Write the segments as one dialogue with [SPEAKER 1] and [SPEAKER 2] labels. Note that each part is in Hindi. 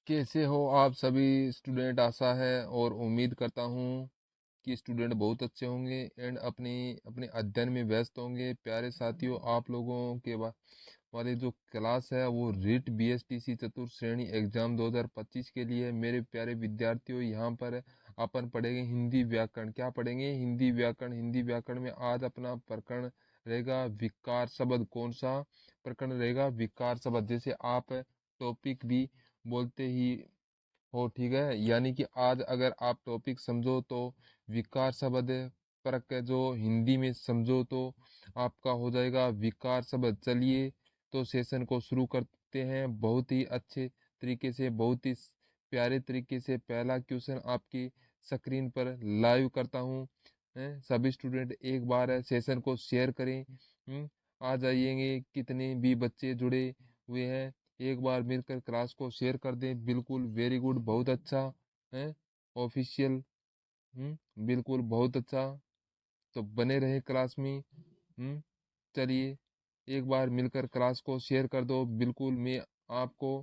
[SPEAKER 1] कैसे हो आप सभी स्टूडेंट। आशा है और उम्मीद करता हूँ कि स्टूडेंट बहुत अच्छे होंगे एंड अपनी अपने अध्ययन में व्यस्त होंगे। प्यारे साथियों, आप लोगों के वाले जो क्लास है वो रीट बीएसटीसी चतुर्थ श्रेणी एग्जाम 2025 के लिए है। मेरे प्यारे विद्यार्थियों, यहाँ पर अपन पढ़ेंगे हिंदी व्याकरण। क्या पढ़ेंगे? हिंदी व्याकरण। हिंदी व्याकरण में आज अपना प्रकरण रहेगा विकार शब्द। कौन सा प्रकरण रहेगा? विकार शब्द। जैसे आप टॉपिक भी बोलते ही हो, ठीक है, यानी कि आज अगर आप टॉपिक समझो तो विकार शब्द प्रक जो हिंदी में समझो तो आपका हो जाएगा विकार शब्द। चलिए तो सेशन को शुरू करते हैं बहुत ही अच्छे तरीके से, बहुत ही प्यारे तरीके से। पहला क्वेश्चन आपकी स्क्रीन पर लाइव करता हूँ। सभी स्टूडेंट एक बार है सेशन को शेयर करें। आ जाइएंगे कितने भी बच्चे जुड़े हुए हैं, एक बार मिलकर क्लास को शेयर कर दें। बिल्कुल वेरी गुड, बहुत अच्छा है। ऑफिशियल। बिल्कुल बहुत अच्छा। तो बने रहे क्लास में। चलिए एक बार मिलकर क्लास को शेयर कर दो। बिल्कुल मैं आपको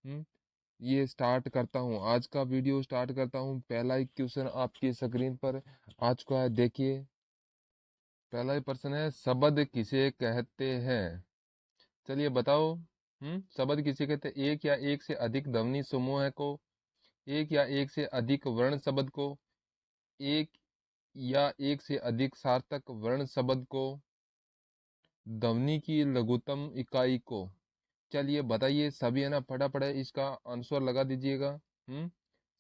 [SPEAKER 1] हम्म, ये स्टार्ट करता हूँ, आज का वीडियो स्टार्ट करता हूँ। पहला ही क्वेश्चन आपकी स्क्रीन पर आ चुका है, देखिए। पहला ही प्रश्न है, शब्द किसे कहते हैं? चलिए बताओ। शब्द किसे कहते हैं? एक या एक से अधिक ध्वनि समूह को, एक या एक से अधिक वर्ण शब्द को, एक या एक से अधिक सार्थक वर्ण शब्द को, ध्वनि की लघुत्तम इकाई को। चलिए बताइए सभी, है ना, फटाफट इसका आंसर लगा दीजिएगा।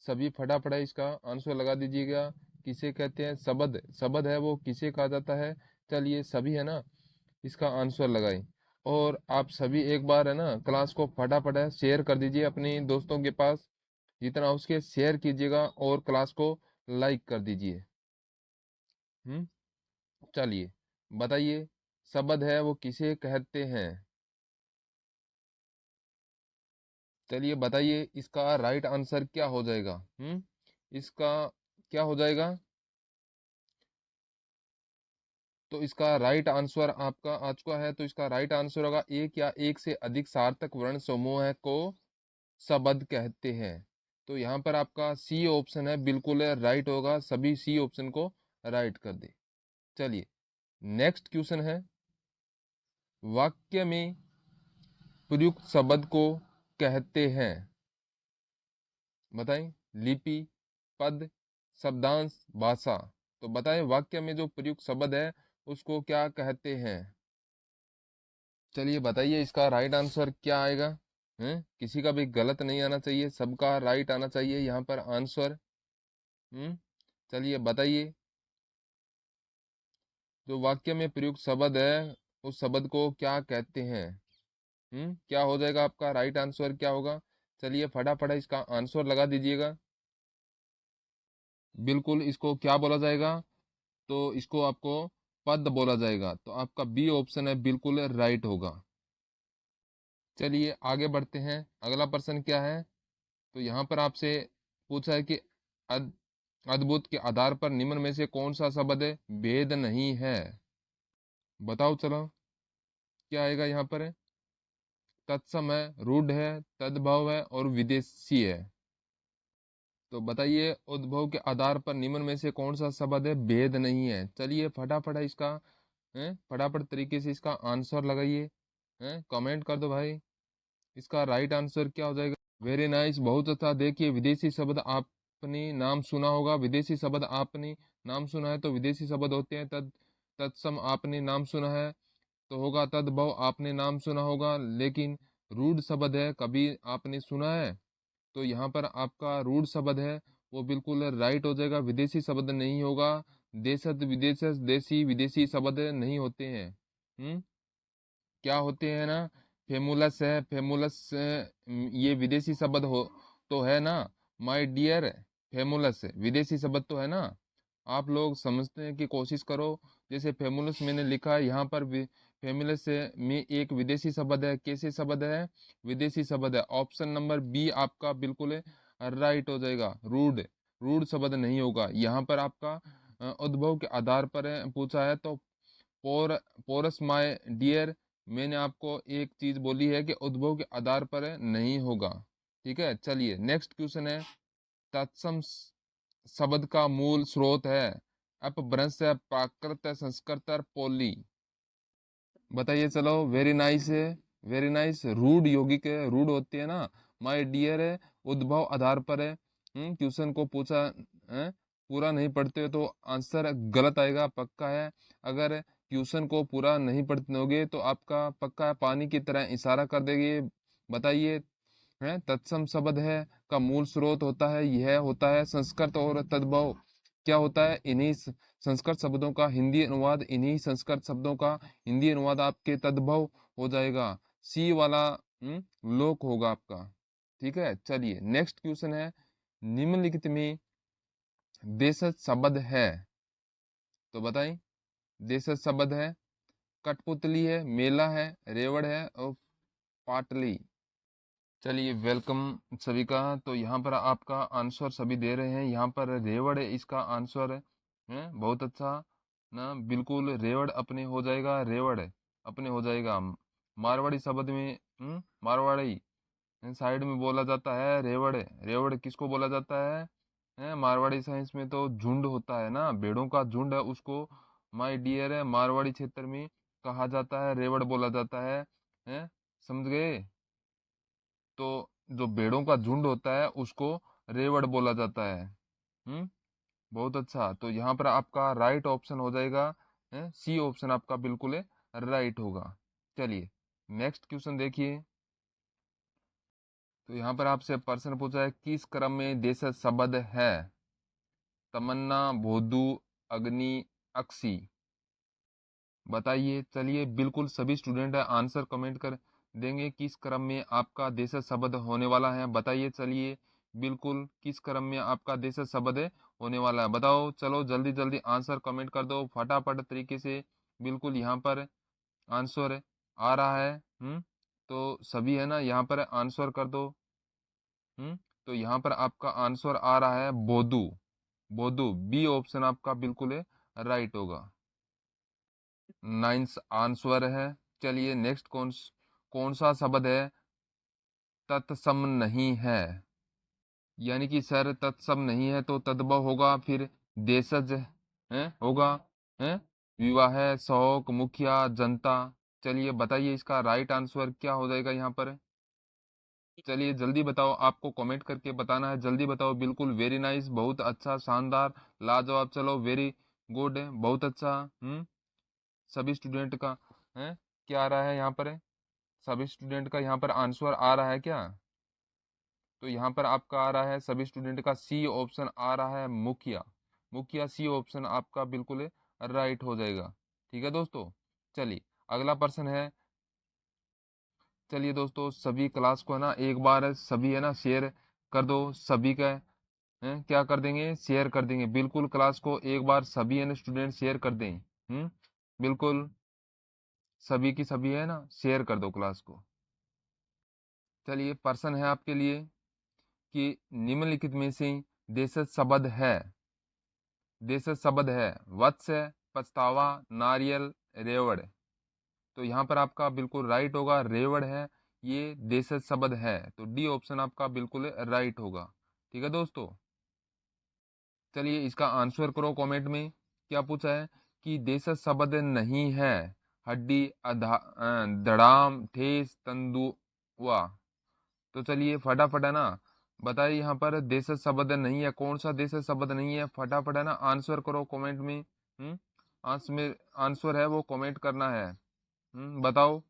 [SPEAKER 1] सभी फटाफट इसका आंसर लगा दीजिएगा। किसे कहते हैं शब्द? शब्द है वो किसे कहा जाता है? चलिए सभी, है ना, इसका आंसर लगाएं। और आप सभी एक बार, है ना, क्लास को फटाफट शेयर कर दीजिए अपने दोस्तों के पास। जितना उसके शेयर कीजिएगा और क्लास को लाइक कर दीजिए। हम्म चलिए बताइए, शब्द है वो किसे कहते हैं? चलिए बताइए इसका राइट आंसर क्या हो जाएगा। इसका क्या हो जाएगा? तो इसका राइट आंसर आपका आ चुका है। तो इसका राइट आंसर होगा एक या एक से अधिक सार्थक वर्ण समूह को शब्द कहते हैं। तो यहाँ पर आपका सी ऑप्शन है, बिल्कुल राइट होगा। सभी सी ऑप्शन को राइट कर दे। चलिए नेक्स्ट क्वेश्चन है, वाक्य में प्रयुक्त शब्द को कहते हैं? बताएं। लिपि, पद, शब्दांश, भाषा। तो बताएं वाक्य में जो प्रयुक्त शब्द है उसको क्या कहते हैं? चलिए बताइए इसका राइट आंसर क्या आएगा। किसी का भी गलत नहीं आना चाहिए, सबका राइट आना चाहिए यहाँ पर आंसर। चलिए बताइए, जो वाक्य में प्रयुक्त शब्द है उस शब्द को क्या कहते हैं? क्या हो जाएगा आपका राइट आंसर, क्या होगा? चलिए फटाफट इसका आंसर लगा दीजिएगा। बिल्कुल इसको क्या बोला जाएगा? तो इसको आपको पद बोला जाएगा। तो आपका बी ऑप्शन है बिल्कुल राइट होगा। चलिए आगे बढ़ते हैं। अगला प्रश्न क्या है? तो यहाँ पर आपसे पूछा है कि अद, अद्भुत के आधार पर निम्न में से कौन सा शब्द भेद नहीं है? बताओ चलो, क्या आएगा यहाँ पर? तत्सम है, रूढ़ है, तद्भव है और विदेशी है। तो बताइए उद्भव के आधार पर निम्न में से कौन सा शब्द है भेद नहीं है? चलिए फटाफट इसका फटाफट तरीके से इसका आंसर लगाइए। कमेंट कर दो भाई, इसका राइट आंसर क्या हो जाएगा? वेरी नाइस, बहुत अच्छा। देखिए विदेशी शब्द आपने नाम सुना होगा, विदेशी शब्द आपने नाम सुना है तो विदेशी शब्द होते हैं तत्सम आपने नाम सुना है तो होगा तद्भव, आपने नाम सुना होगा। लेकिन रूढ़ शब्द है, कभी आपने सुना है? तो यहाँ पर आपका रूढ़ शब्द है वो बिल्कुल राइट हो जाएगा, विदेशी शब्द नहीं होगा। देशज विदेशज देशी विदेशी शब्द नहीं होते हैं। क्या होते हैं ना, फेमुलस है, फेमुलस ये विदेशी शब्द हो तो है ना, माय डियर। फेमुलस विदेशी शब्द तो है ना। आप लोग समझने की कोशिश करो। जैसे फेमुलस मैंने लिखा है यहाँ पर, फेमुलस में एक विदेशी शब्द है। कैसे शब्द है? विदेशी शब्द है। ऑप्शन नंबर बी आपका बिल्कुल राइट हो जाएगा। रूड, रूड शब्द नहीं होगा। यहाँ पर आपका उद्भव के आधार पर पूछा है तो पोर पोरस माय डियर, मैंने आपको एक चीज बोली है कि उद्भव के आधार पर नहीं होगा। ठीक है, चलिए नेक्स्ट क्वेश्चन है, तत्सम शब्द का मूल स्रोत है अपभ्रंश, प्राकृत, संस्कृत, पोली। बताइए, चलो। वेरी नाइस है, वेरी नाइस। रूड यौगिक है, रूड होती है ना, माय डियर है, उद्भव आधार पर है। क्वेश्चन को पूछा है, पूरा नहीं पढ़ते हो तो आंसर गलत आएगा, पक्का है। अगर क्वेश्चन को पूरा नहीं पढ़ते तो आपका पक्का पानी की तरह इशारा कर देंगे। बताइए, है तत्सम शब्द है का मूल स्रोत होता है, यह होता है संस्कृत, और तद्भव क्या होता है, इन्हीं संस्कृत शब्दों का हिंदी अनुवाद, इन्हीं संस्कृत शब्दों का हिंदी अनुवाद आपके तद्भव हो जाएगा। सी वाला लोक होगा आपका। ठीक है, चलिए नेक्स्ट क्वेश्चन है, निम्नलिखित में देशज शब्द है, तो बताएं। देशज शब्द है, कठपुतली है, मेला है, रेवड़ है और पाटली। चलिए, वेलकम सभी का। तो यहाँ पर आपका आंसर सभी दे रहे हैं, यहाँ पर रेवड़ है इसका आंसर है। बहुत अच्छा ना, बिल्कुल रेवड़ अपने हो जाएगा, रेवड़ अपने हो जाएगा। मारवाड़ी शब्द में मारवाड़ी साइड में बोला जाता है रेवड़। रेवड़ किसको बोला जाता है? मारवाड़ी साइंस में तो झुंड होता है ना, भेड़ों का झुंड है, उसको माय डियर है मारवाड़ी क्षेत्र में कहा जाता है, रेवड़ बोला जाता है। समझ गए? तो जो भेड़ों का झुंड होता है उसको रेवड़ बोला जाता है। बहुत अच्छा। तो यहाँ पर आपका राइट ऑप्शन हो जाएगा, सी ऑप्शन आपका बिल्कुल राइट होगा। चलिए नेक्स्ट क्वेश्चन देखिए। तो यहाँ पर आपसे प्रश्न पूछा है, किस क्रम में देशज शब्द है? तमन्ना, भोदू, अग्नि, अक्सी। बताइए, चलिए बिल्कुल सभी स्टूडेंट आंसर कमेंट कर देंगे, किस क्रम में आपका देशज शब्द होने वाला है। बताइए, चलिए बिल्कुल किस क्रम में आपका देशज शब्द होने वाला है, बताओ। चलो जल्दी जल्दी आंसर कमेंट कर दो फटाफट तरीके से। बिल्कुल यहाँ पर आंसर आ रहा है। तो सभी है ना, यहाँ पर आंसर कर दो। तो यहाँ पर आपका आंसर आ रहा है बोधू। बोधू बी ऑप्शन आपका बिल्कुल राइट होगा। नाइन्थ आंसर है। चलिए नेक्स्ट कौन सा शब्द है तत्सम नहीं है? यानी कि सर तत्सम नहीं है तो तद्भव होगा, फिर देशज है होगा, है विवाह, शौक, मुखिया, जनता। चलिए बताइए, इसका राइट आंसर क्या हो जाएगा यहाँ पर? चलिए जल्दी बताओ, आपको कमेंट करके बताना है, जल्दी बताओ। बिल्कुल वेरी नाइस, बहुत अच्छा, शानदार, लाजवाब। चलो वेरी गुड है, बहुत अच्छा। सभी स्टूडेंट का है क्या आ रहा है यहाँ पर? सभी स्टूडेंट का यहाँ पर आंसर आ रहा है क्या? तो यहाँ पर आपका आ रहा है सभी स्टूडेंट का सी ऑप्शन आ रहा है, मुखिया। मुखिया सी ऑप्शन आपका बिल्कुल राइट हो जाएगा। ठीक है दोस्तों, चलिए अगला प्रश्न है। चलिए दोस्तों, सभी क्लास को है ना एक बार सभी है ना शेयर कर दो, सभी का है क्या कर देंगे, शेयर कर देंगे। बिल्कुल क्लास को एक बार सभी है ना स्टूडेंट शेयर कर दें। बिल्कुल सभी की सभी है ना शेयर कर दो क्लास को। चलिए प्रश्न है आपके लिए कि निम्नलिखित में से देशज शब्द है, देशज शब्द है वत्स, पछतावा, नारियल, रेवड़। तो यहाँ पर आपका बिल्कुल राइट होगा, रेवड़ है ये देशज शब्द है, तो डी ऑप्शन आपका बिल्कुल राइट होगा। ठीक है दोस्तों, चलिए इसका आंसर करो कमेंट में। क्या पूछा है कि देशज शब्द नहीं है, हड्डी, धड़ाम, ठेस, तंदुआ। तो चलिए फटाफट है ना बताइए, यहाँ पर देशज शब्द नहीं है, कौन सा देशज शब्द नहीं है, फटाफट है ना आंसर करो कमेंट में। आंसर में आंसर है वो कमेंट करना है। बताओ।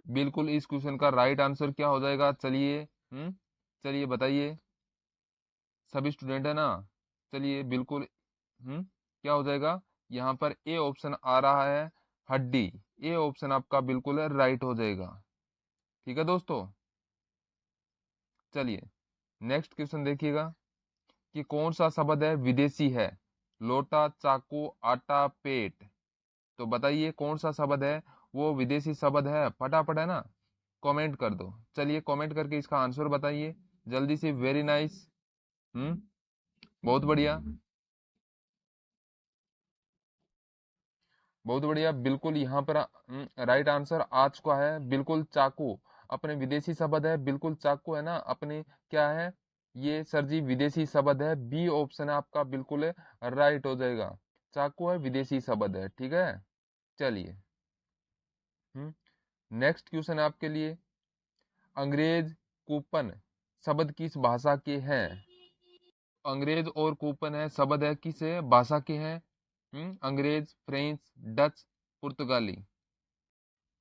[SPEAKER 1] बिल्कुल इस क्वेश्चन का राइट आंसर क्या हो जाएगा? चलिए चलिए बताइए, सभी स्टूडेंट है ना। चलिए बिल्कुल क्या हो जाएगा? यहाँ पर ए ऑप्शन आ रहा है, हड्डी। ए ऑप्शन आपका बिल्कुल राइट हो जाएगा। ठीक है दोस्तों, चलिए नेक्स्ट क्वेश्चन देखिएगा कि कौन सा शब्द है विदेशी है? लोटा, चाकू, आटा, पेट। तो बताइए कौन सा शब्द है वो विदेशी शब्द है, फटाफट है ना कमेंट कर दो। चलिए कमेंट करके इसका आंसर बताइए जल्दी से। वेरी नाइस, बहुत बढ़िया, बहुत बढ़िया। बिल्कुल यहाँ पर राइट आंसर आ चुका है, बिल्कुल चाकू। अपने विदेशी शब्द है, बिल्कुल चाकू है ना अपने, क्या है ये सर जी विदेशी शब्द है, बी ऑप्शन है आपका बिल्कुल राइट हो जाएगा। चाकू है विदेशी शब्द है, ठीक है। चलिए नेक्स्ट क्वेश्चन है आपके लिए, अंग्रेज कूपन शब्द किस भाषा के हैं? अंग्रेज और कूपन है शब्द है किस भाषा के हैं? अंग्रेज, फ्रेंच, डच, पुर्तगाली।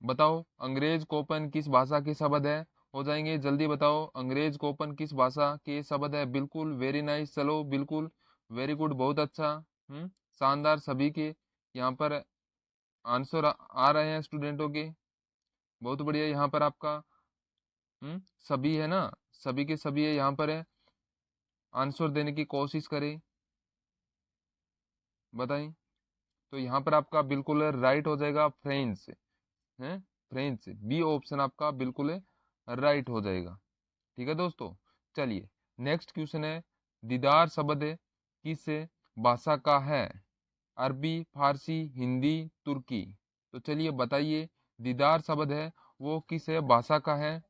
[SPEAKER 1] बताओ अंग्रेज कोपन किस भाषा के शब्द है? हो जाएंगे, जल्दी बताओ अंग्रेज कोपन किस भाषा के शब्द है? बिल्कुल वेरी नाइस, चलो बिल्कुल वेरी गुड, बहुत अच्छा। शानदार, सभी के यहाँ पर आंसर आ रहे हैं स्टूडेंटों के, बहुत बढ़िया। यहाँ पर आपका सभी है ना, सभी के सभी है यहाँ पर है, आंसर देने की कोशिश करें, बताएं। तो यहाँ पर आपका बिल्कुल राइट हो जाएगा फ्रेंच है, फ्रेंच, बी ऑप्शन आपका बिल्कुल राइट हो जाएगा, ठीक है दोस्तों। चलिए नेक्स्ट क्वेश्चन है, दीदार शब्द किस भाषा का है? अरबी, फारसी, हिंदी, तुर्की। तो चलिए बताइए, दीदार शब्द है वो किस भाषा का है?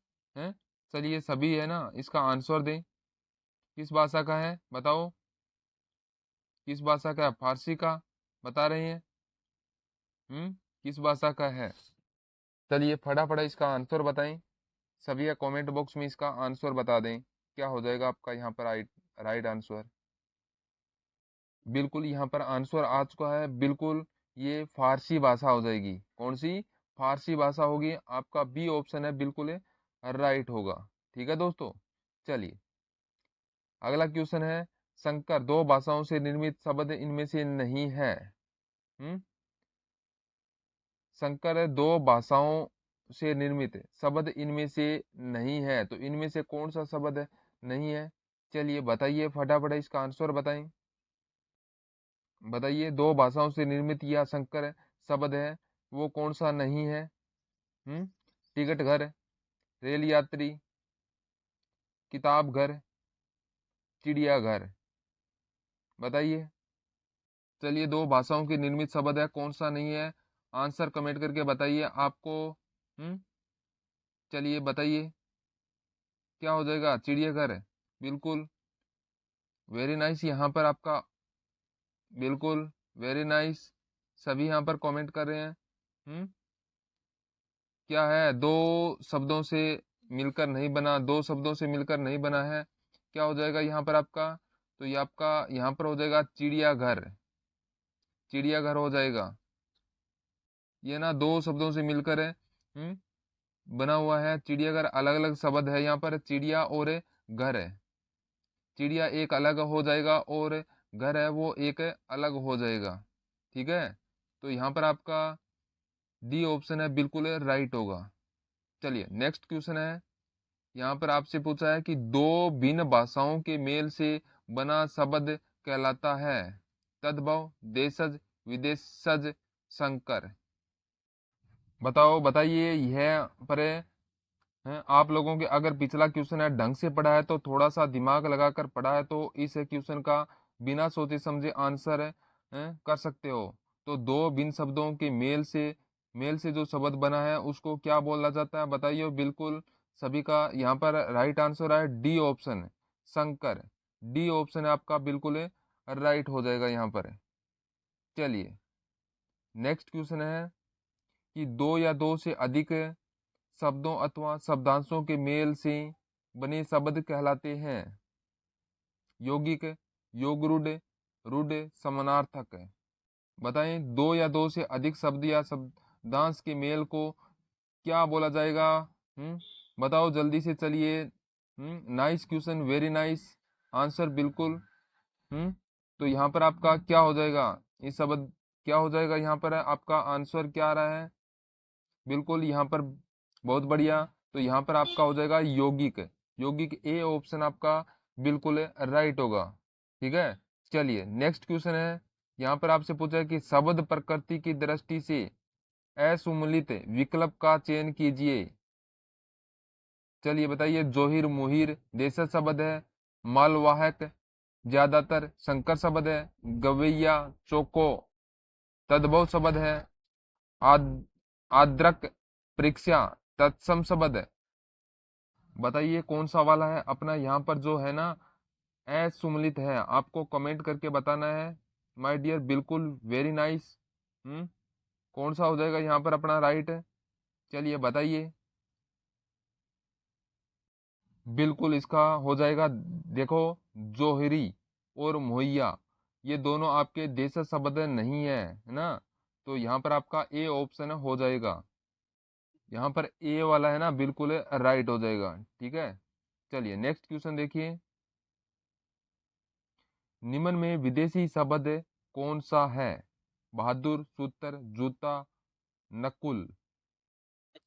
[SPEAKER 1] चलिए सभी है ना इसका आंसर दें, किस भाषा का है बताओ, किस भाषा का है? फारसी का बता रहे हैं, किस भाषा का है? चलिए फटाफट इसका आंसर बताएं, सभी कमेंट बॉक्स में इसका आंसर बता दें, क्या हो जाएगा आपका यहाँ पर राइट आंसर। बिल्कुल यहाँ पर आंसर आ चुका है, बिल्कुल ये फारसी भाषा हो जाएगी। कौन सी? फारसी भाषा होगी, आपका बी ऑप्शन है बिल्कुल राइट होगा, ठीक है दोस्तों। चलिए अगला क्वेश्चन है, संकर दो भाषाओं से निर्मित शब्द इनमें से नहीं है। संकर दो भाषाओं से निर्मित शब्द इनमें से नहीं है, तो इनमें से कौन सा शब्द नहीं है? चलिए बताइए फटाफट इसका आंसर बताएं, बताइए दो भाषाओं से निर्मित या संकर शब्द है वो कौन सा नहीं है? टिकट घर, रेल यात्री, किताब घर, चिड़ियाघर, बताइए। चलिए दो भाषाओं की निर्मित शब्द है, कौन सा नहीं है? आंसर कमेंट करके बताइए आपको। चलिए बताइए क्या हो जाएगा? चिड़ियाघर, बिल्कुल वेरी नाइस, यहाँ पर आपका बिल्कुल वेरी नाइस, सभी यहाँ पर कमेंट कर रहे हैं। क्या है? दो शब्दों से मिलकर नहीं बना, दो शब्दों से मिलकर नहीं बना है, क्या हो जाएगा यहाँ पर आपका? तो ये आपका यहाँ पर हो जाएगा चिड़ियाघर, चिड़ियाघर हो जाएगा। ये ना दो शब्दों से मिलकर है बना हुआ है, चिड़ियाघर अलग अलग शब्द है, यहाँ पर चिड़िया और घर है, चिड़िया एक अलग हो जाएगा और घर है वो एक अलग हो जाएगा, ठीक है। तो यहाँ पर आपका डी ऑप्शन है बिल्कुल राइट होगा। चलिए नेक्स्ट क्वेश्चन है, यहाँ पर आपसे पूछा है कि दो भिन्न भाषाओं के मेल से बना शब्द कहलाता है? तद्भव, देशज, विदेशज, संकर। बताओ बताइए, यह पर है आप लोगों के अगर पिछला क्वेश्चन है ढंग से पढ़ा है तो थोड़ा सा दिमाग लगाकर पढ़ा है तो इस क्वेश्चन का बिना सोचे समझे आंसर कर सकते हो। तो दो भिन्न शब्दों के मेल से जो शब्द बना है उसको क्या बोला जाता है बताइए। बिल्कुल सभी का यहाँ पर राइट आंसर है डी ऑप्शन, संकर। डी ऑप्शन है आपका बिल्कुल राइट हो जाएगा यहाँ पर। चलिए नेक्स्ट क्वेश्चन है कि दो या दो से अधिक शब्दों अथवा शब्दांशों के मेल से बने शब्द कहलाते हैं? यौगिक, योगरूढ़, रूढ़, समानार्थक। बताएं दो या दो से अधिक शब्द या शब्दांश के मेल को क्या बोला जाएगा? बताओ जल्दी से, चलिए। Nice question, very nice answer, बिल्कुल। तो यहाँ पर आपका क्या हो जाएगा? ये शब्द क्या हो जाएगा? यहाँ पर आपका आंसर क्या आ रहा है? बिल्कुल यहाँ पर बहुत बढ़िया, तो यहाँ पर आपका हो जाएगा यौगिक, यौगिक ए ऑप्शन आपका बिल्कुल राइट होगा, ठीक है। चलिए नेक्स्ट क्वेश्चन है, यहाँ पर आपसे पूछा है कि शब्द प्रकृति की दृष्टि से असुमलित विकल्प का चयन कीजिए। चलिए बताइए, जोहिर, मुहिर देशज शब्द है, मालवाहक, ज्यादातर संकर शब्द है, गवैया, चौको तद्भव शब्द है, आद आद्रक, परीक्षा तत्सम शब्द है, बताइए कौन सा वाला है अपना यहाँ पर जो है ना असुमलित है, आपको कमेंट करके बताना है माय डियर। बिल्कुल वेरी नाइस। कौन सा हो जाएगा यहाँ पर अपना राइट? चलिए बताइए। बिल्कुल इसका हो जाएगा, देखो, जोहरी और मुहैया, ये दोनों आपके देश शब्द नहीं है ना, तो यहाँ पर आपका ए ऑप्शन हो जाएगा। यहाँ पर ए वाला है ना, बिल्कुल राइट हो जाएगा। ठीक है, चलिए नेक्स्ट क्वेश्चन देखिए। निम्न में विदेशी शब्द कौन सा है? बहादुर, सूत्र, जूता, नकुल।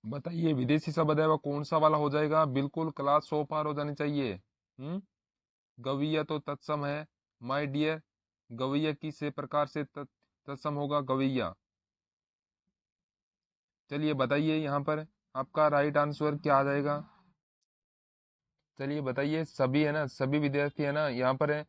[SPEAKER 1] बताइए विदेशी शब्द है वह कौन सा वाला हो जाएगा? बिल्कुल क्लास 100 पार हो जानी चाहिए। गवैया तो तत्सम है माय डियर। गवैया किस प्रकार से तत्सम होगा? गवैया। चलिए बताइए यहाँ पर आपका राइट आंसर क्या आ जाएगा? चलिए बताइए, सभी है ना, सभी विद्यार्थी है ना यहाँ पर है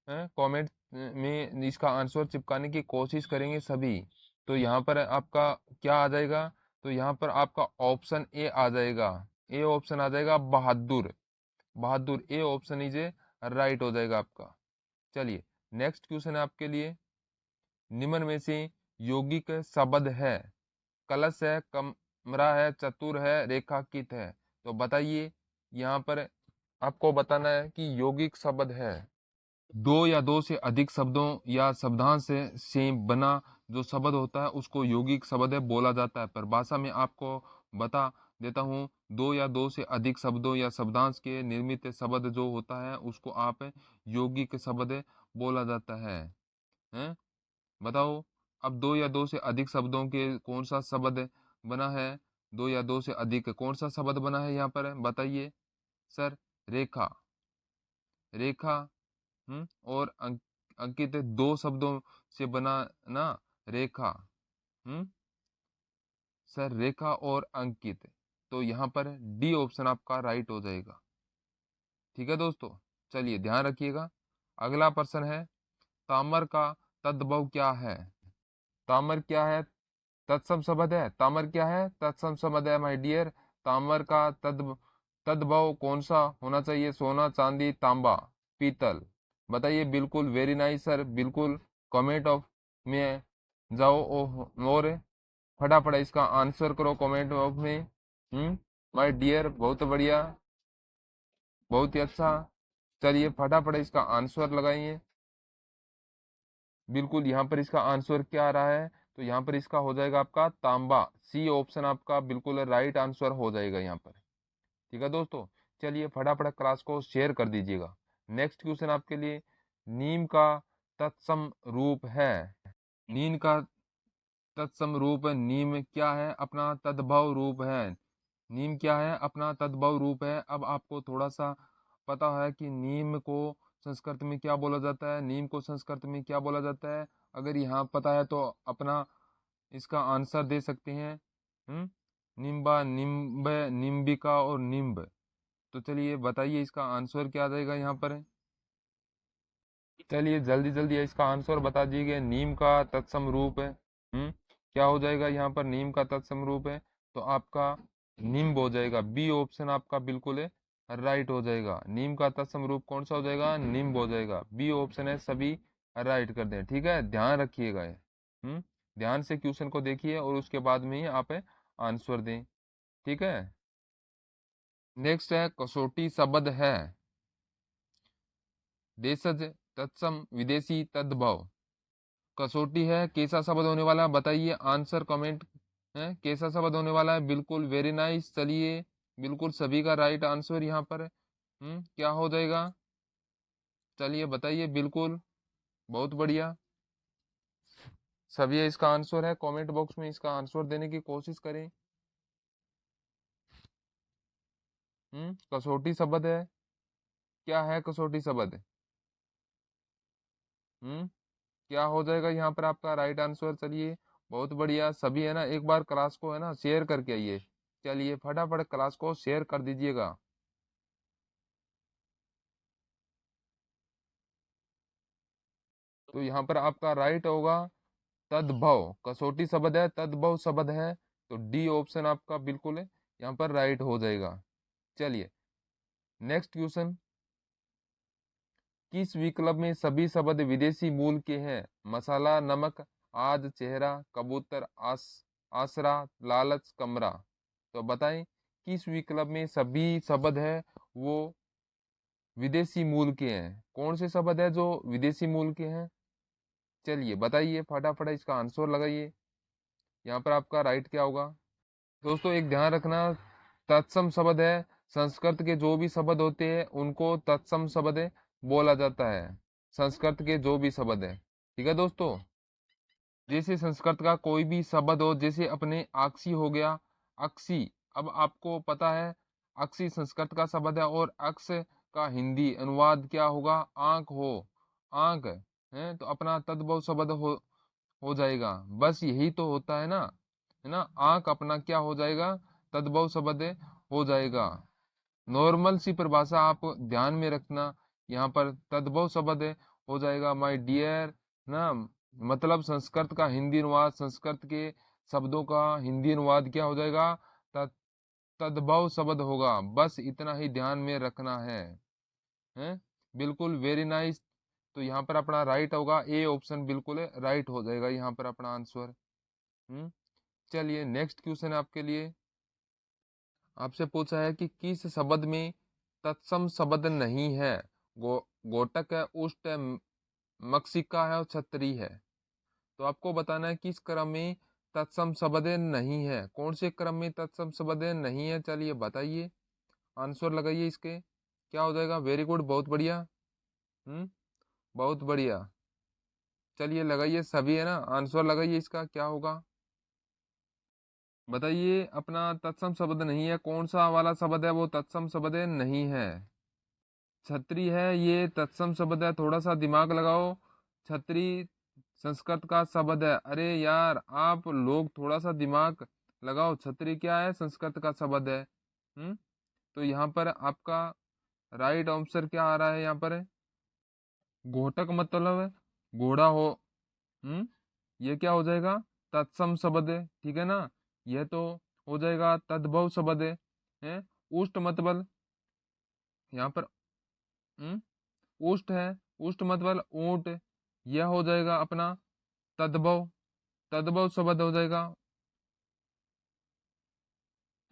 [SPEAKER 1] कमेंट में इसका आंसर चिपकाने की कोशिश करेंगे सभी। तो यहाँ पर आपका क्या आ जाएगा? तो यहाँ पर आपका ऑप्शन ए आ जाएगा। ए ऑप्शन आ जाएगा Bahadur. Bahadur A option is a right हो जाएगा आपका। चलिए नेक्स्ट क्वेश्चन है आपके लिए। निम्न में से यौगिक शब्द है? कलश है, कमरा है, चतुर है, रेखांकित है। तो बताइए यहाँ पर आपको बताना है कि यौगिक शब्द है। दो या दो से अधिक शब्दों या शब्दांश से बना जो शब्द होता है उसको यौगिक शब्द है बोला जाता है। पर भाषा में आपको बता देता हूँ, दो या दो से अधिक शब्दों या शब्दांश के निर्मित शब्द जो होता है उसको आप यौगिक शब्द बोला जाता है। हैं? बताओ, अब दो या दो से अधिक शब्दों के कौन सा शब्द बना है? दो या दो से अधिक कौन सा शब्द बना है यहाँ पर? बताइए सर। रेखा। रेखा। और अंकित दो शब्दों से बना ना, रेखा। हम्म सर, रेखा और अंकित। तो यहाँ पर डी ऑप्शन आपका राइट हो जाएगा। ठीक है दोस्तों, चलिए ध्यान रखिएगा। अगला प्रश्न है, तामर का तद्भव क्या है? तामर क्या है? तत्सम शब्द है। तामर क्या है? तत्सम शब्द है माय डियर। तामर का तद्भव कौन सा होना चाहिए? सोना, चांदी, तांबा, पीतल। बताइए। बिल्कुल वेरी नाइस सर, बिल्कुल कमेंट ऑफ में जाओ और फटाफट इसका आंसर करो कमेंट ऑफ में। माय डियर, बहुत बढ़िया, बहुत ही अच्छा। चलिए फटाफट इसका आंसर लगाइए। बिल्कुल यहाँ पर इसका आंसर क्या आ रहा है? तो यहाँ पर इसका हो जाएगा आपका तांबा। सी ऑप्शन आपका बिल्कुल राइट आंसर हो जाएगा यहाँ पर। ठीक है दोस्तों, चलिए फटाफट क्लास को शेयर कर दीजिएगा। नेक्स्ट क्वेश्चन आपके लिए, नीम का तत्सम रूप है? नीम का तत्सम रूप, नीम क्या है? अपना तद्भव रूप है। नीम क्या है? अपना तद्भव रूप है। अब आपको थोड़ा सा पता है कि नीम को संस्कृत में क्या बोला जाता है? नीम को संस्कृत में क्या बोला जाता है? अगर यहाँ पता है तो अपना इसका आंसर दे सकते हैं। निम्बा, निम्ब, निम्बिका और निम्ब। तो चलिए बताइए इसका आंसर क्या आ जाएगा यहाँ पर? चलिए जल्दी जल्दी इसका आंसर बता दीजिए। नीम का तत्सम रूप है। क्या हो जाएगा यहाँ पर? नीम का तत्सम रूप है तो आपका नींब हो जाएगा। बी ऑप्शन आपका बिल्कुल है राइट हो जाएगा। नीम का तत्सम रूप कौन सा हो जाएगा? नींब हो जाएगा। बी ऑप्शन है, सभी राइट कर दें। ठीक है, ध्यान रखिएगा ये। ध्यान से क्वेश्चन को देखिए और उसके बाद में ही आप आंसर दें। ठीक है, नेक्स्ट है, कसौटी शब्द है? देशज, तत्सम, विदेशी, तद्भव। कसौटी है, कैसा शब्द होने वाला है? बताइए आंसर कमेंट है। कैसा शब्द होने वाला है? बिल्कुल वेरी नाइस। चलिए बिल्कुल सभी का राइट आंसर यहाँ पर क्या हो जाएगा? चलिए बताइए। बिल्कुल बहुत बढ़िया, सभी इसका आंसर है। कमेंट बॉक्स में इसका आंसर देने की कोशिश करें। कसौटी शब्द है, क्या है कसौटी शब्द? हम्म क्या हो जाएगा यहाँ पर आपका राइट आंसर? चलिए बहुत बढ़िया, सभी है ना एक बार क्लास को है ना शेयर करके आइए। चलिए फटाफट क्लास को शेयर कर दीजिएगा। तो यहाँ पर आपका राइट होगा तद्भव। कसौटी शब्द है, तद्भव शब्द है, तो डी ऑप्शन आपका बिल्कुल है यहाँ पर राइट हो जाएगा। चलिए नेक्स्ट क्वेश्चन, किस विकल्प में सभी शब्द विदेशी मूल के हैं? मसाला, नमक, आज, चेहरा, कबूतर, आसरा, लालच, कमरा। तो बताएं किस विकल्प में सभी शब्द है वो विदेशी मूल के हैं? कौन से शब्द है जो विदेशी मूल के हैं? चलिए बताइए फटाफट इसका आंसर लगाइए। यहाँ पर आपका राइट क्या होगा? दोस्तों एक ध्यान रखना, तत्सम शब्द है, संस्कृत के जो भी शब्द होते हैं उनको तत्सम शब्द बोला जाता है। संस्कृत के जो भी शब्द है, ठीक है दोस्तों। जैसे संस्कृत का कोई भी शब्द हो, जैसे अपने आक्सी हो गया, अक्सी। अब आपको पता है अक्सी संस्कृत का शब्द है और अक्स का हिंदी अनुवाद क्या होगा? आंख हो, आंख है तो अपना तद्भव शब्द हो जाएगा। बस यही तो होता है ना, आंख अपना क्या हो जाएगा? तद्भव शब्द हो जाएगा। नॉर्मल सी परिभाषा आप ध्यान में रखना, यहाँ पर तद्भव शब्द हो जाएगा माय डियर ना, मतलब संस्कृत का हिंदी अनुवाद, संस्कृत के शब्दों का हिंदी अनुवाद क्या हो जाएगा? तद्भव शब्द होगा। बस इतना ही ध्यान में रखना है? बिल्कुल वेरी नाइस। तो यहाँ पर अपना राइट होगा, ए ऑप्शन बिल्कुल राइट हो जाएगा यहाँ पर अपना आंसर। चलिए नेक्स्ट क्वेश्चन आपके लिए। आपसे पूछा है कि किस शब्द में तत्सम शब्द नहीं है? गोटक है, उष्ट है, मक्षिका है और छतरी है। तो आपको बताना है किस क्रम में तत्सम शब्द नहीं है, कौन से क्रम में तत्सम शब्द नहीं है। चलिए बताइए, आंसर लगाइए इसके, क्या हो जाएगा? वेरी गुड, बहुत बढ़िया। बहुत बढ़िया। चलिए लगाइए, सभी है ना, आंसर लगाइए इसका क्या होगा? बताइए अपना तत्सम शब्द नहीं है, कौन सा वाला शब्द है वो तत्सम शब्द नहीं है? छतरी है, ये तत्सम शब्द है, थोड़ा सा दिमाग लगाओ। छतरी संस्कृत का शब्द है। अरे यार आप लोग थोड़ा सा दिमाग लगाओ, छतरी क्या है? संस्कृत का शब्द है। तो यहाँ पर आपका राइट आंसर क्या आ रहा है? यहाँ पर घोटक मतलब घोड़ा हो। हम्म ये क्या हो जाएगा? तत्सम शब्द है, ठीक है ना। यह तो हो जाएगा तद्भव शब्द है। उष्ट मतलब यहाँ पर उष्ट है, उष्ट मतलब ऊंट, यह हो जाएगा अपना तद्भव, तद्भव शब्द हो जाएगा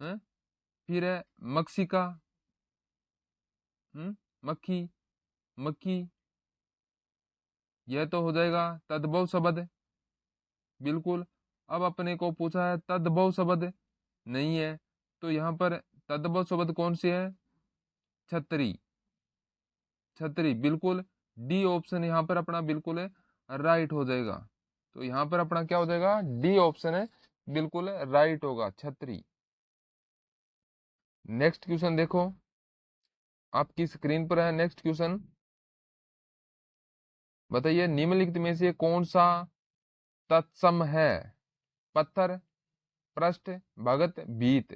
[SPEAKER 1] है। फिर है मक्षिका, मक्खी, मक्खी, यह तो हो जाएगा तद्भव शब्द, बिल्कुल। अब अपने को पूछा है तद्भव शब्द नहीं है, तो यहाँ पर तद्भव शब्द कौन से है? छतरी, छतरी, बिल्कुल। डी ऑप्शन यहाँ पर अपना बिल्कुल है राइट हो जाएगा। तो यहाँ पर अपना क्या हो जाएगा? डी ऑप्शन है बिल्कुल राइट होगा, छतरी। नेक्स्ट क्वेश्चन देखो, आपकी स्क्रीन पर है नेक्स्ट क्वेश्चन। बताइए निम्नलिखित में से कौन सा तत्सम है? पत्थर, पृष्ठ, भगत, भीत।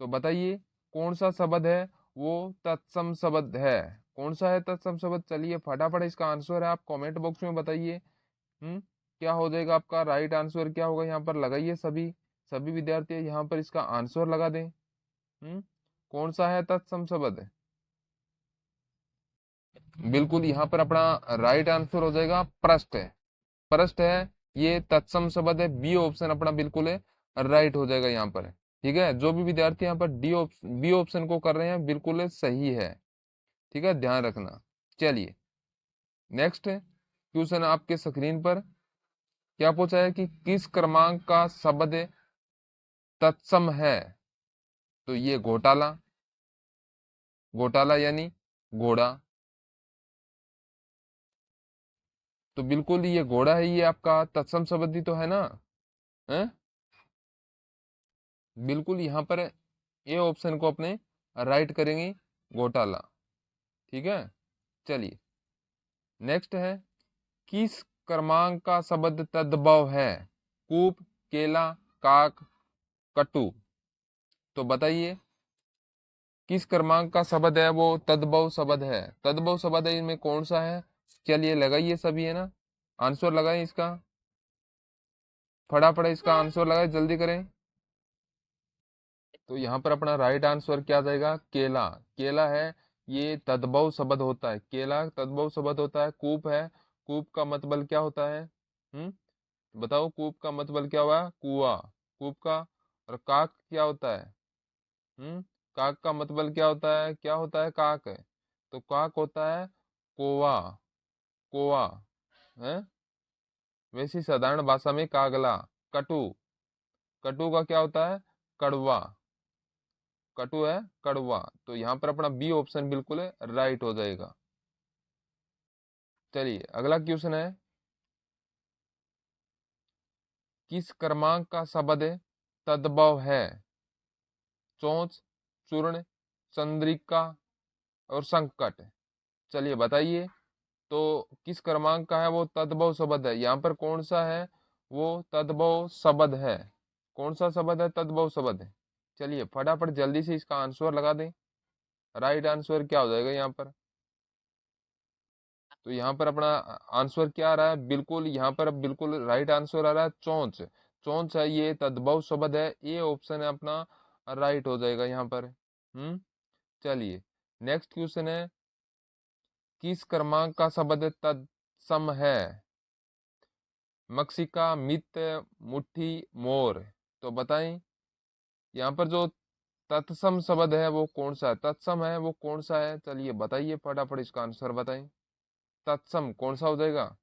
[SPEAKER 1] तो बताइए कौन सा शब्द है वो तत्सम शब्द है? कौन सा है तत्सम शब्द? चलिए फटाफट इसका आंसर है आप कमेंट बॉक्स में बताइए। क्या हो जाएगा आपका राइट आंसर? क्या होगा यहाँ पर? लगाइए, सभी सभी विद्यार्थी यहाँ पर इसका आंसर लगा दें। कौन सा है तत्सम शब्द? बिल्कुल यहाँ पर अपना राइट आंसर हो जाएगा पृष्ठ है, पृष्ठ है, ये तत्सम शब्द है। बी ऑप्शन अपना बिल्कुल है राइट हो जाएगा यहाँ पर। ठीक है, जो भी विद्यार्थी यहाँ पर बी ऑप्शन को कर रहे हैं बिल्कुल सही है, ठीक है, ध्यान रखना। चलिए नेक्स्ट क्वेश्चन आपके स्क्रीन पर क्या पूछा है कि किस क्रमांक का शब्द तत्सम है? तो ये घोटाला, घोटाला यानी घोड़ा, तो बिल्कुल ये घोड़ा है, ये आपका तत्सम शब्द ही तो है ना। है बिल्कुल यहाँ पर ए ऑप्शन को अपने राइट करेंगे, घोटाला। ठीक है, चलिए नेक्स्ट है, किस क्रमांक का शब्द तद्भव है? कूप, केला, काक, कटु। तो बताइए किस क्रमांक का शब्द है वो तद्भव शब्द है? तद्भव शब्द है इनमें कौन सा है? चलिए लगाइए, सभी है ना, आंसर लगाइए इसका, फटाफट इसका आंसर लगाए, जल्दी करें। तो यहाँ पर अपना राइट आंसर क्या आ जाएगा, केला। केला है, ये तद्भव शब्द होता है। केला तद्भव शब्द होता है। कूप है, कूप का मतलब क्या होता है? बताओ, कूप का मतलब क्या हुआ? कुआ, कूप का। और काक क्या होता है? काक का मतलब क्या होता है? क्या होता है काक? तो काक होता है कोवा, कोवा है। वैसी साधारण भाषा में कागला। कटु, कटु का क्या होता है? कड़वा, कटु है कड़वा। तो यहाँ पर अपना बी ऑप्शन बिल्कुल राइट हो जाएगा। चलिए अगला क्वेश्चन है, किस क्रमांक का शब्द तद्भव है? चोंच, चूर्ण, चंद्रिका और संकट। चलिए बताइए, तो किस क्रमांक का है वो तद्भव शब्द है? यहाँ पर कौन सा है वो तद्भव शब्द है? कौन सा शब्द है तद्भव शब्द? चलिए फटाफट जल्दी से इसका आंसर लगा दें। राइट आंसर क्या हो जाएगा यहाँ पर? तो यहाँ पर अपना आंसर क्या आ रहा है? बिल्कुल यहाँ पर बिल्कुल राइट आंसर आ रहा है चोंच। चोंच है, ये तद्भव शब्द है। ये ऑप्शन है अपना राइट हो जाएगा यहाँ पर। चलिए नेक्स्ट क्वेश्चन है, किस क्रमांक का शब्द तत्सम है? मक्षिका, मित्र, मुट्ठी, मोर। तो बताएं, यहाँ पर जो तत्सम शब्द है वो कौन सा है? तत्सम है वो कौन सा है? चलिए बताइए फटाफट इसका आंसर बताएं। तत्सम कौन सा हो जाएगा?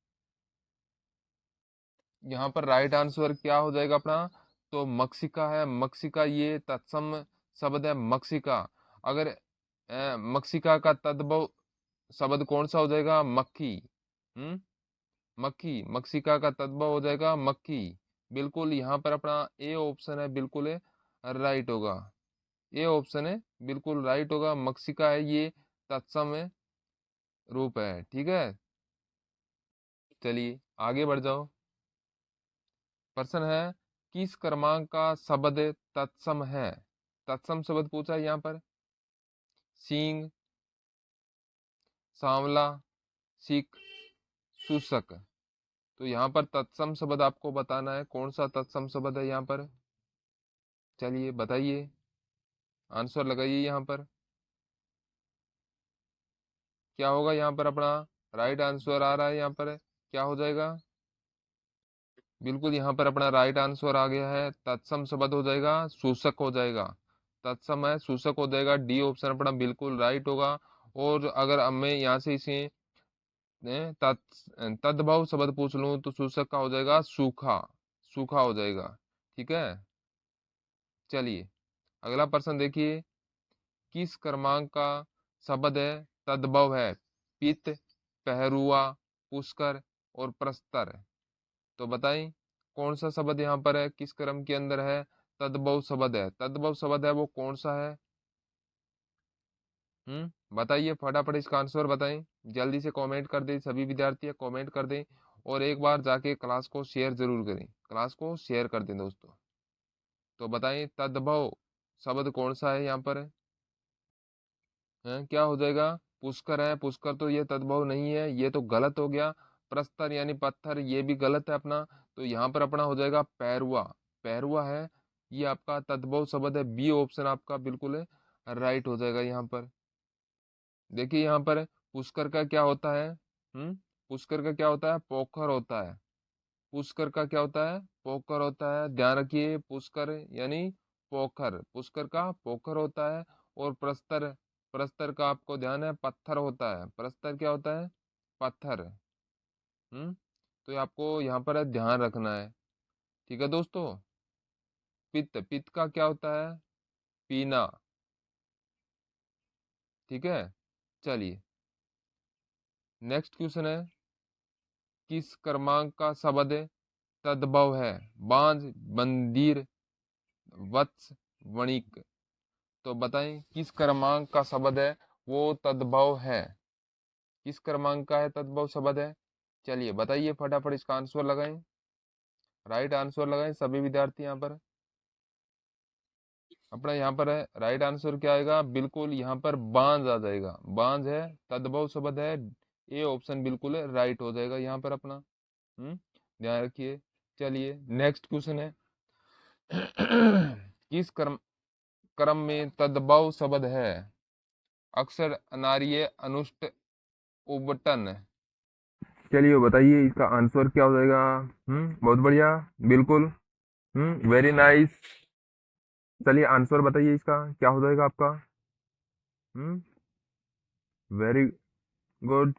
[SPEAKER 1] यहाँ पर राइट आंसर क्या हो जाएगा अपना? तो मक्षिका है। मक्षिका ये तत्सम शब्द है, मक्षिका। अगर मक्षिका का तद्भव शब्द कौन सा हो जाएगा? मक्खी। हम्म मक्खी, मक्षिका का तद्भव हो जाएगा मक्खी। बिल्कुल यहाँ पर अपना ए ऑप्शन है बिल्कुल राइट होगा। ए ऑप्शन है बिल्कुल राइट होगा। मक्षिका है ये तत्सम रूप है। ठीक है, चलिए आगे बढ़ जाओ। प्रश्न है, किस क्रमांक का शब्द तत्सम है? तत्सम शब्द पूछा है यहाँ पर। सींग, सांवला, सिक, सूसक। तो यहाँ पर तत्सम शब्द आपको बताना है, कौन सा तत्सम शब्द है यहाँ पर? चलिए बताइए, आंसर लगाइए यहाँ पर। क्या होगा यहाँ पर अपना? राइट आंसर आ रहा है यहाँ पर, क्या हो जाएगा? बिल्कुल यहाँ पर अपना राइट आंसर आ गया है। तत्सम शब्द हो जाएगा सूसक हो जाएगा। तत्सम है सूसक हो जाएगा। डी ऑप्शन अपना बिल्कुल राइट होगा। और अगर अब मैं यहाँ से इसे तद्भव शब्द पूछ लूं तो सूसक का हो जाएगा सूखा, सूखा हो जाएगा। ठीक है, चलिए अगला प्रश्न देखिए, किस क्रमांक का शब्द है तद्भव है? पित्त, पहरुआ, पुष्कर और प्रस्तर। तो बताएं, कौन सा शब्द यहाँ पर है, किस क्रम के अंदर है? तद्भव शब्द है। तद्भव शब्द है वो कौन सा है? बताइए फटाफट इसका आंसर बताएं। जल्दी से कमेंट कर दें, सभी विद्यार्थी कमेंट कर दें। और एक बार जाके क्लास को शेयर जरूर करें, क्लास को शेयर कर दें दोस्तों। तो बताएं तद्भव शब्द कौन सा है यहाँ पर? क्या हो जाएगा? पुष्कर है। पुष्कर तो ये तद्भव नहीं है, ये तो गलत हो गया। प्रस्तर यानी पत्थर, ये भी गलत है अपना। तो यहाँ पर अपना हो जाएगा पैरुआ। पैरुआ है, ये आपका तद्भव शब्द है। बी ऑप्शन आपका बिल्कुल राइट हो जाएगा यहाँ पर। देखिए यहाँ पर पुष्कर का क्या होता है? पुष्कर का क्या होता है? पोखर होता है। पुष्कर का क्या होता है? पोखर होता है। ध्यान रखिए, पुष्कर यानी पोखर, पुष्कर का पोखर होता है। और प्रस्तर, प्रस्तर का आपको ध्यान है पत्थर होता है। प्रस्तर क्या होता है? पत्थर। तो ये आपको यहाँ पर ध्यान रखना है। ठीक है दोस्तों। पित्त, पित्त का क्या होता है? पीना। ठीक है, चलिए नेक्स्ट क्वेश्चन है, किस क्रमांक का शब्द तद्भव है? बांझ, मंदिर, वत्स, वणिक। तो बताएं किस क्रमांक का शब्द है वो तद्भव है? किस क्रमांक का है तद्भव शब्द है? चलिए बताइए फटाफट इसका आंसर लगाएं। राइट आंसर लगाएं सभी विद्यार्थी यहाँ पर। अपना यहाँ पर है राइट आंसर क्या आएगा? बिल्कुल यहाँ पर बांझ आ जाएगा। बांझ है, तद्भव शब्द है। ए ऑप्शन बिल्कुल राइट हो जाएगा यहाँ पर अपना। ध्यान रखिए। चलिए नेक्स्ट क्वेश्चन है, किस क्रम में तद्भव शब्द है? अक्षर अनार्य अनुष्ट उबटन। चलिए बताइए इसका आंसर क्या हो जाएगा। बहुत बढ़िया, बिल्कुल। Very nice. चलिए आंसर बताइए इसका क्या हो जाएगा आपका। हम्म वेरी गुड।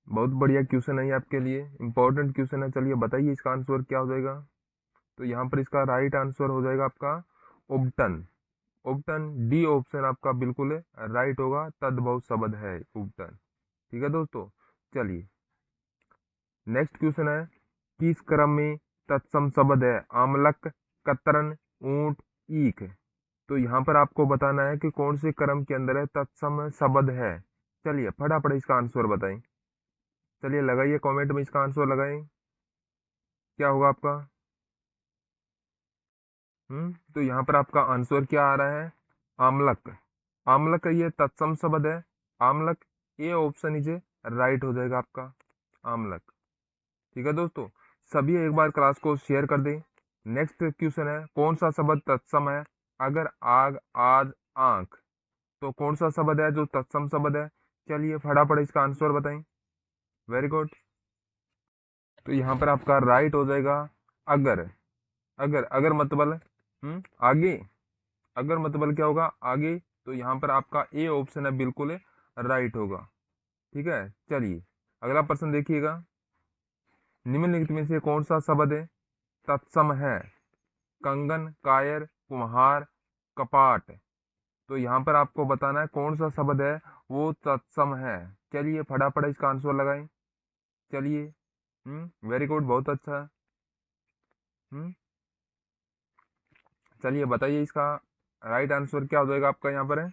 [SPEAKER 1] बहुत बढ़िया क्वेश्चन है ये आपके लिए, इंपॉर्टेंट क्वेश्चन है। चलिए बताइए इसका आंसर क्या हो जाएगा। तो यहाँ पर इसका राइट आंसर हो जाएगा आपका उपटन। उपटन डी ऑप्शन आपका बिल्कुल राइट होगा, तद्भव शब्द है उपटन। ठीक है दोस्तों। चलिए नेक्स्ट क्वेश्चन है, किस क्रम में तत्सम शब्द है? आमलक, कतरन, ऊंट, ईख। तो यहाँ पर आपको बताना है कि कौन से क्रम के अंदर है तत्सम शब्द है। चलिए फटाफट इसका आंसर बताएं। चलिए लगाइए कमेंट में इसका आंसर लगाएं, क्या होगा आपका। तो यहाँ पर आपका आंसर क्या आ रहा है? आमलक। आमलक ये तत्सम शब्द है। आमलक, ये ऑप्शन इज राइट हो जाएगा आपका, आमलक। ठीक है दोस्तों, सभी एक बार क्लास को शेयर कर दें। नेक्स्ट क्वेश्चन है, कौन सा शब्द तत्सम है? अगर, आग, आज, आंख। तो कौन सा शब्द है जो तत्सम शब्द है? चलिए फटाफट इसका आंसर बताएं। Very good. तो यहाँ पर आपका राइट हो जाएगा अगर। अगर, अगर मतलब आगे। अगर मतलब क्या होगा? आगे। तो यहाँ पर आपका ए ऑप्शन है बिल्कुल राइट होगा। ठीक है। चलिए अगला प्रश्न देखिएगा, निम्नलिखित में से कौन सा शब्द तत्सम है? कंगन, कायर, कुम्हार, कपाट। तो यहाँ पर आपको बताना है कौन सा शब्द है वो तत्सम है। चलिए फटाफट इसका आंसर लगाएं। चलिए वेरी गुड, बहुत अच्छा। हम्म चलिए बताइए इसका राइट आंसर क्या हो जाएगा आपका यहाँ पर है।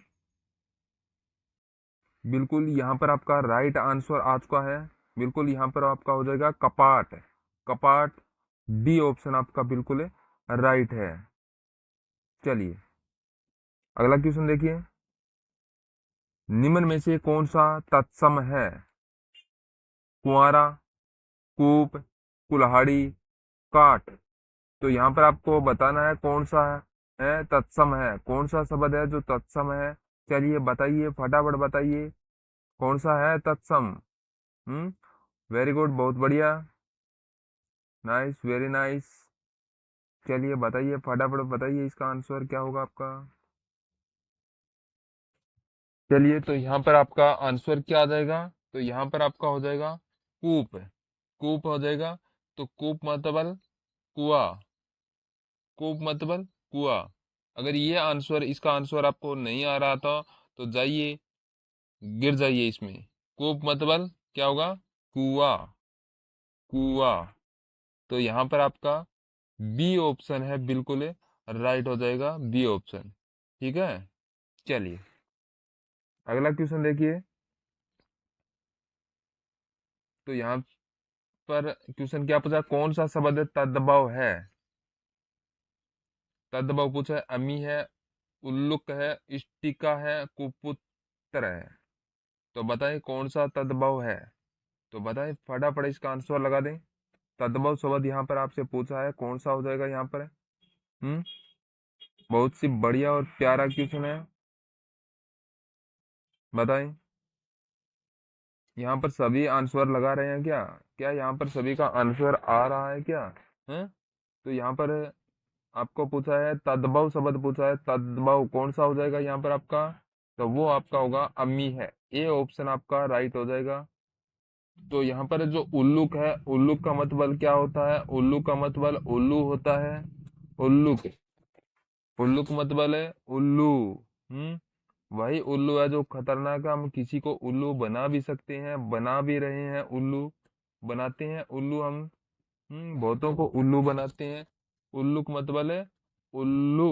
[SPEAKER 1] बिल्कुल यहाँ पर आपका राइट आंसर आ चुका है। बिल्कुल यहाँ पर आपका हो जाएगा कपाट। कपाट डी ऑप्शन आपका बिल्कुल राइट है। चलिए अगला क्वेश्चन देखिए, निम्न में से कौन सा तत्सम है? कुंवारा, कूप, कुल्हाड़ी, काट। तो यहाँ पर आपको बताना है कौन सा है तत्सम है, कौन सा शब्द है जो तत्सम है। चलिए बताइए फटाफट बताइए कौन सा है तत्सम। हम्म वेरी गुड, बहुत बढ़िया। Nice, very nice. चलिए बताइए फटाफट बताइए इसका आंसर क्या होगा आपका। चलिए तो यहाँ पर आपका आंसर क्या आ जाएगा। तो यहाँ पर आपका हो जाएगा कूप। कूप हो जाएगा। तो कूप मतलब कुआ। कूप मतलब कुआ। अगर ये आंसर, इसका आंसर आपको नहीं आ रहा था तो जाइए गिर जाइए इसमें। कूप मतलब क्या होगा? कुआ। कुआ। तो यहाँ पर आपका बी ऑप्शन है बिल्कुल राइट हो जाएगा, बी ऑप्शन। ठीक है। चलिए अगला क्वेश्चन देखिए, तो यहाँ पर क्वेश्चन क्या पूछा, कौन सा शब्द तद्भव है? तद्भव पूछा है, अमी है, उल्लुक है, इष्टिका है, कुपुत्र है। तो बताएं कौन सा तद्भव है। तो बताएं फटाफट इसका आंसर लगा दें। तद्भव शब्द यहाँ पर आपसे पूछा है, कौन सा हो जाएगा यहाँ पर। हम्म बहुत सी बढ़िया और प्यारा क्वेश्चन है। बताएं यहाँ पर सभी आंसर लगा रहे हैं क्या? क्या यहाँ पर सभी का आंसर आ रहा है क्या? है। तो यहाँ पर आपको पूछा है तद्भव शब्द पूछा है, तद्भव कौन सा हो जाएगा यहाँ पर आपका। तो वो आपका होगा अम्मी है, ए ऑप्शन आपका राइट हो जाएगा। तो यहाँ पर जो उल्लुक है, उल्लुक का मतलब क्या होता है? उल्लू का मतलब उल्लू होता है। उल्लुक, उल्लुक मतलब है उल्लू। वही उल्लू है जो खतरनाक है। हम किसी को उल्लू बना भी सकते हैं, बना भी रहे हैं। उल्लू बनाते हैं, उल्लू हम बहुतों को उल्लू बनाते हैं। उल्लुक मतलब है उल्लू।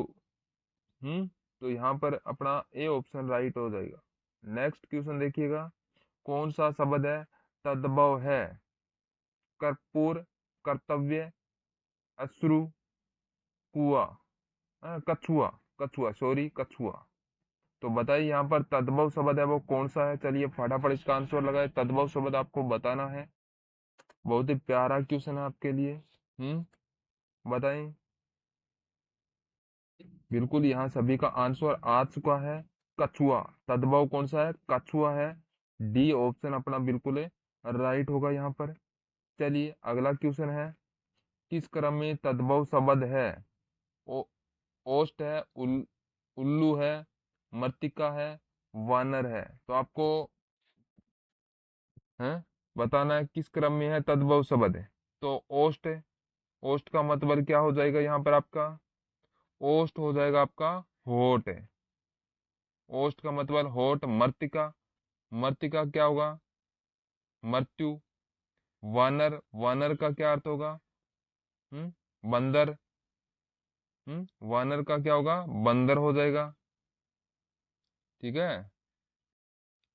[SPEAKER 1] हम्म तो यहाँ पर अपना ए ऑप्शन राइट हो जाएगा। नेक्स्ट क्वेश्चन देखिएगा, कौन सा शब्द है तद्भव है? कर्पूर, कर्तव्य, अश्रु, कुआ, कछुआ। कछुआ, सॉरी कछुआ। तो बताइए यहाँ पर तद्भव शब्द है वो कौन सा है। चलिए फटाफट इसका आंसर लगाए, तद्भव शब्द आपको बताना है। बहुत ही प्यारा क्वेश्चन है आपके लिए। बताएं। बिल्कुल यहाँ सभी का आंसर आ चुका है। कछुआ, तद्भव कौन सा है? कछुआ है। डी ऑप्शन अपना बिल्कुल राइट होगा यहाँ पर। चलिए अगला क्वेश्चन है, किस क्रम में तद्भव शब्द है? ओ, ओष्ठ है, उल्लू है, मृत्तिका है, वानर है। तो आपको है बताना है किस क्रम में है तद्भव शब्द है। तो ओष्ठ है। ओष्ठ का मतलब क्या हो जाएगा यहाँ पर आपका? ओष्ठ हो जाएगा आपका होठ है। ओष्ठ का मतलब होठ। मृत्तिका, मृत्तिका क्या होगा? मृत्यु। वानर, वानर का क्या अर्थ होगा? बंदर। वानर का क्या होगा? बंदर हो जाएगा। ठीक है,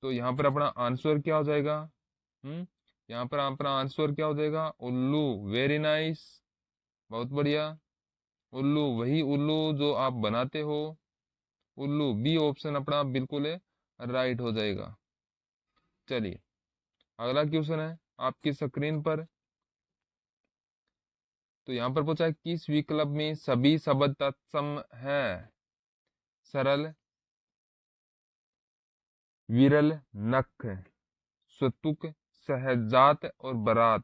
[SPEAKER 1] तो यहाँ पर अपना आंसर क्या हो जाएगा? यहाँ पर अपना आंसर क्या हो जाएगा? उल्लू। वेरी नाइस, बहुत बढ़िया। उल्लू, वही उल्लू जो आप बनाते हो, उल्लू। बी ऑप्शन अपना बिल्कुल राइट हो जाएगा। चलिए अगला क्वेश्चन है आपकी स्क्रीन पर। तो यहाँ पर पूछा है, किस विकल्प में सभी शब्द तत्सम है? सरल, विरल, नख, सुतुक, सहजात और बरात,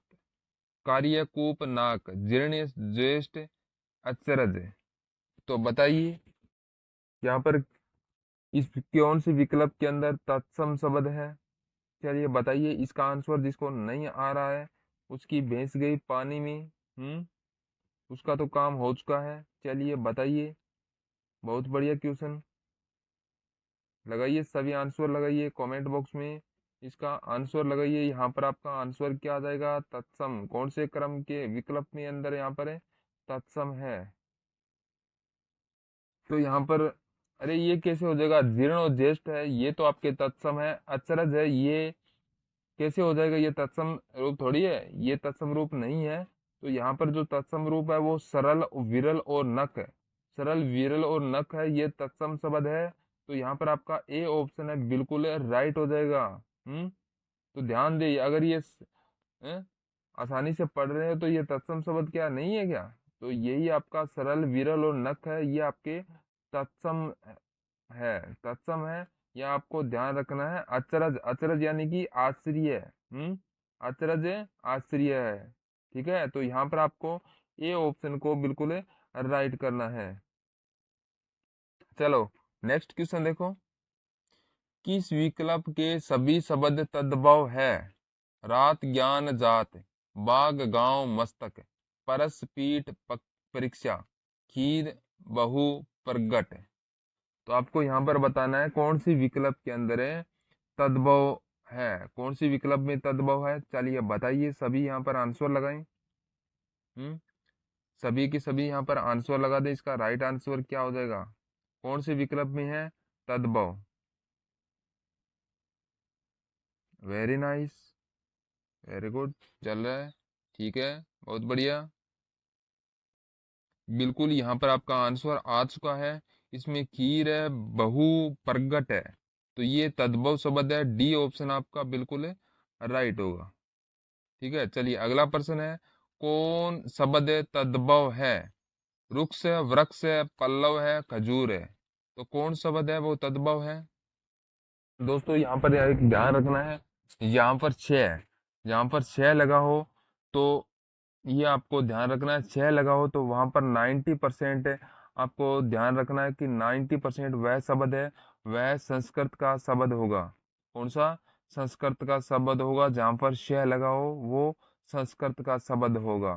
[SPEAKER 1] कार्यकूप, नाक, जीर्ण, ज्येष्ठ, अचरज। तो बताइए यहाँ पर इस कौन सी विकल्प के अंदर तत्सम शब्द है? चलिए बताइए इसका आंसर। जिसको नहीं आ रहा है उसकी भैंस गई पानी में। उसका तो काम हो चुका है। चलिए बताइए, बहुत बढ़िया क्वेश्चन। लगाइए सभी आंसर, लगाइए कमेंट बॉक्स में इसका आंसर लगाइए। यहाँ पर आपका आंसर क्या आ जाएगा? तत्सम। कौन से क्रम के विकल्प में अंदर यहाँ पर है तत्सम है? तो यहाँ पर, अरे ये कैसे हो जाएगा? जीर्ण और ज्येष्ठ है, ये तो आपके तत्सम है। अचरज है, ये कैसे हो जाएगा? ये तत्सम रूप थोड़ी है, ये तत्सम रूप नहीं है। तो यहाँ पर जो तत्सम रूप है वो सरल, विरल और नख है। सरल, विरल और नख है, ये तत्सम शब्द है। तो यहाँ पर आपका ए ऑप्शन है बिल्कुल राइट हो जाएगा। तो ध्यान दे, अगर ये हैं, आसानी से पढ़ रहे हैं तो ये तत्सम शब्द क्या नहीं है क्या? तो यही आपका सरल, विरल और नख है, ये आपके तत्सम है। तत्सम है, यह आपको ध्यान रखना है। अचरज, अचरज यानी कि आश्चर्य। अचरज आश्चर्य है। ठीक है, तो यहाँ पर आपको ए ऑप्शन को बिल्कुल राइट करना है। चलो नेक्स्ट क्वेश्चन देखो, किस विकल्प के सभी शब्द तद्भव है? रात, ज्ञान, जात, बाग, गांव, मस्तक, परस, पीठ, परीक्षा, खीर, बहु, प्रगट। तो आपको यहाँ पर बताना है कौन सी विकल्प के अंदर है तद्भव है। कौन सी विकल्प में तद्भव है? चलिए बताइए, सभी यहाँ पर आंसर लगाएं। हम्म सभी के सभी यहाँ पर आंसर लगा दे। इसका राइट आंसर क्या हो जाएगा? कौन से विकल्प में है तद्भव? वेरी नाइस, वेरी गुड, चल रहा है। ठीक है, बहुत बढ़िया। बिल्कुल यहाँ पर आपका आंसर आ चुका है। इसमें खीर है, बहु, प्रगट है। तो ये तद्भव शब्द है। डी ऑप्शन आपका बिल्कुल राइट होगा। ठीक है, चलिए अगला प्रश्न है, कौन शब्द तद्भव है? वृक्ष है, वृक्ष है, पल्लव है, खजूर है। तो कौन शब्द है वो तद्भव है? दोस्तों यहाँ पर एक ध्यान रखना है, यहाँ पर छह है। यहाँ पर छह लगा हो तो ये आपको ध्यान रखना है। छह लगा हो तो वहां पर 90% आपको ध्यान रखना है कि 90% वह शब्द है, वह संस्कृत का शब्द होगा। कौन सा? संस्कृत का शब्द होगा। जहां पर शह लगा हो वो संस्कृत का शब्द होगा।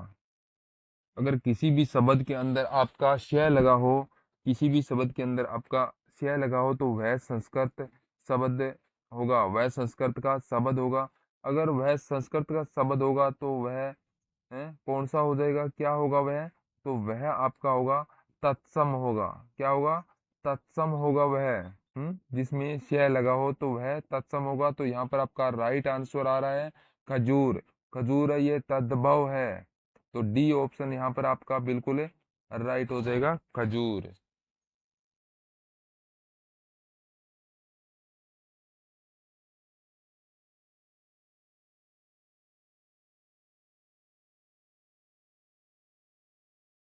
[SPEAKER 1] अगर किसी भी शब्द के अंदर आपका शह लगा हो, किसी भी शब्द के अंदर आपका शह लगा हो तो वह संस्कृत शब्द होगा, वह संस्कृत का शब्द होगा। अगर वह संस्कृत का शब्द होगा तो वह कौन सा हो जाएगा? क्या होगा वह? तो वह आपका होगा तत्सम होगा। क्या होगा? तत्सम होगा वह। जिसमें शय लगा हो तो वह तत्सम होगा। तो यहाँ पर आपका राइट आंसर आ रहा है खजूर। खजूर है, ये तद्भव है। तो डी ऑप्शन यहाँ पर आपका बिल्कुल राइट हो जाएगा, खजूर।